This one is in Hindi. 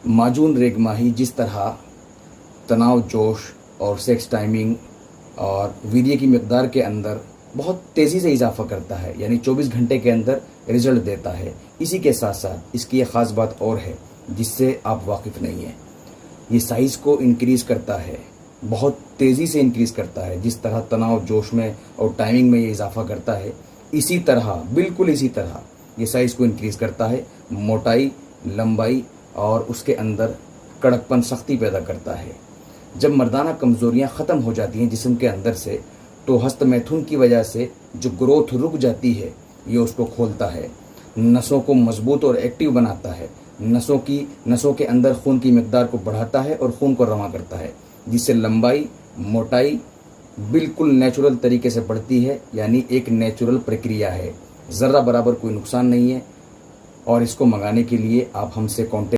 माजून रेगमाही जिस तरह तनाव, जोश और सेक्स टाइमिंग और वीर्य की मिकदार के अंदर बहुत तेज़ी से इजाफा करता है, यानी 24 घंटे के अंदर रिजल्ट देता है। इसी के साथ साथ इसकी एक ख़ास बात और है जिससे आप वाकिफ़ नहीं हैं। ये साइज़ को इंक्रीज़ करता है, बहुत तेज़ी से इंक्रीज़ करता है। जिस तरह तनाव, जोश में और टाइमिंग में ये इजाफा करता है, इसी तरह, बिल्कुल इसी तरह ये साइज़ को इंक्रीज़ करता है। मोटाई, लंबाई और उसके अंदर कड़कपन, सख्ती पैदा करता है। जब मर्दाना कमज़ोरियाँ ख़त्म हो जाती हैं जिस्म के अंदर से, तो हस्तमैथुन की वजह से जो ग्रोथ रुक जाती है, ये उसको खोलता है, नसों को मजबूत और एक्टिव बनाता है, नसों के अंदर खून की मिकदार को बढ़ाता है और खून को रवां करता है, जिससे लंबाई, मोटाई बिल्कुल नेचुरल तरीके से बढ़ती है। यानी एक नेचुरल प्रक्रिया है, ज़र्रा बराबर कोई नुकसान नहीं है। और इसको मंगाने के लिए आप हमसे कॉन्टेक्ट